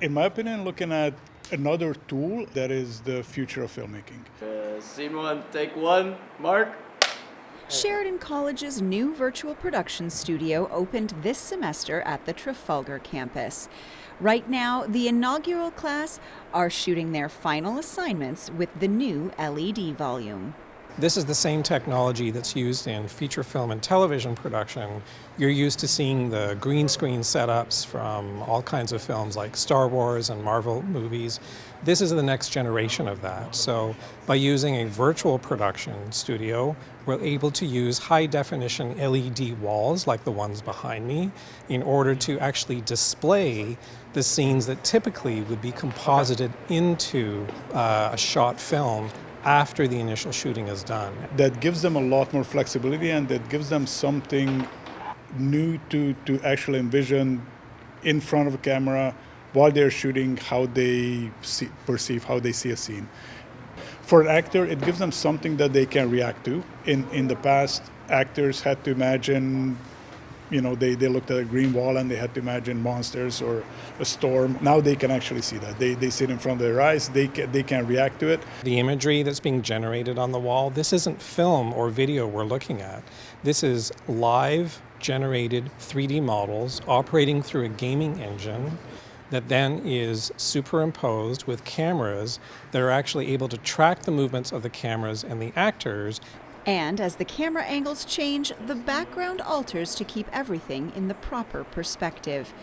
In my opinion, looking at another tool that is the future of filmmaking. Scene one, take one, Mark. Sheridan College's new virtual production studio opened this semester at the Trafalgar Campus. Right now, the inaugural class are shooting their final assignments with the new LED volume. This is the same technology that's used in feature film and television production. You're used to seeing the green screen setups from all kinds of films like Star Wars and Marvel movies. This is the next generation of that. So by using a virtual production studio, we're able to use high definition LED walls like the ones behind me in order to actually display the scenes that typically would be composited into a shot film after the initial shooting is done. That gives them a lot more flexibility, and that gives them something new to actually envision in front of a camera while they're shooting, how they perceive, how they see a scene. For an actor, it gives them something that they can react to. In the past, actors had to imagine, they looked at a green wall and they had to imagine monsters or a storm. Now they can actually see that. They see it in front of their eyes. They can react to it. The imagery that's being generated on the wall, this isn't film or video we're looking at. This is live generated 3D models operating through a gaming engine that then is superimposed with cameras that are actually able to track the movements of the cameras and the actors. And as the camera angles change, the background alters to keep everything in the proper perspective.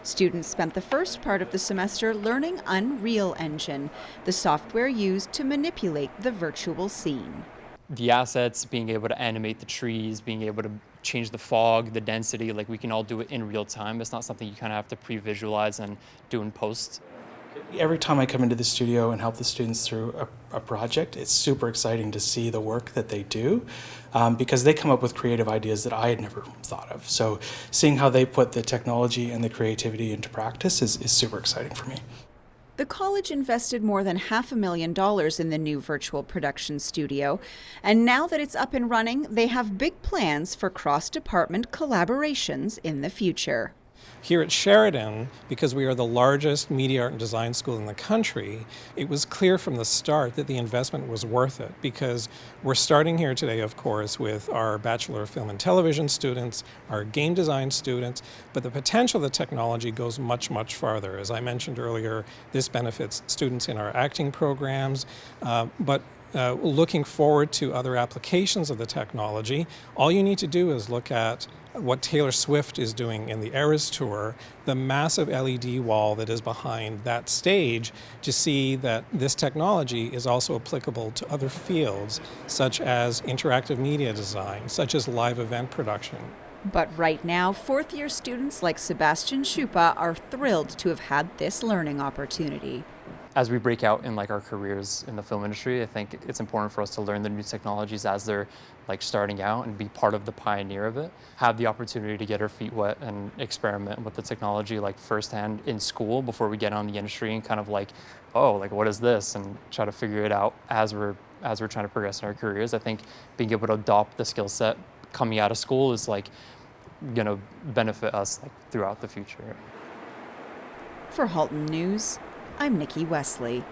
Students spent the first part of the semester learning Unreal Engine, the software used to manipulate the virtual scene. The assets, being able to animate the trees, being able to change the fog, the density, like we can all do it in real time. It's not something you kind of have to pre-visualize and do in post. Every time I come into the studio and help the students through a project, it's super exciting to see the work that they do because they come up with creative ideas that I had never thought of. So seeing how they put the technology and the creativity into practice is super exciting for me. The college invested more than $500,000 in the new virtual production studio, and now that it's up and running, they have big plans for cross-department collaborations in the future. Here at Sheridan, because we are the largest media art and design school in the country, it was clear from the start that the investment was worth it, because we're starting here today, of course, with our Bachelor of Film and Television students, our game design students, but the potential of the technology goes much, much farther. As I mentioned earlier, this benefits students in our acting programs, but looking forward to other applications of the technology. All you need to do is look at what Taylor Swift is doing in the Eras Tour, the massive LED wall that is behind that stage, to see that this technology is also applicable to other fields, such as interactive media design, such as live event production. But right now, fourth-year students like Sebastian Schupa are thrilled to have had this learning opportunity. As we break out in our careers in the film industry, I think it's important for us to learn the new technologies as they're starting out and be part of the pioneer of it. Have the opportunity to get our feet wet and experiment with the technology firsthand in school before we get on the industry and kind of what is this, and try to figure it out as we're trying to progress in our careers. I think being able to adopt the skill set coming out of school is going to benefit us throughout the future. For Halton News, I'm Nikki Wesley.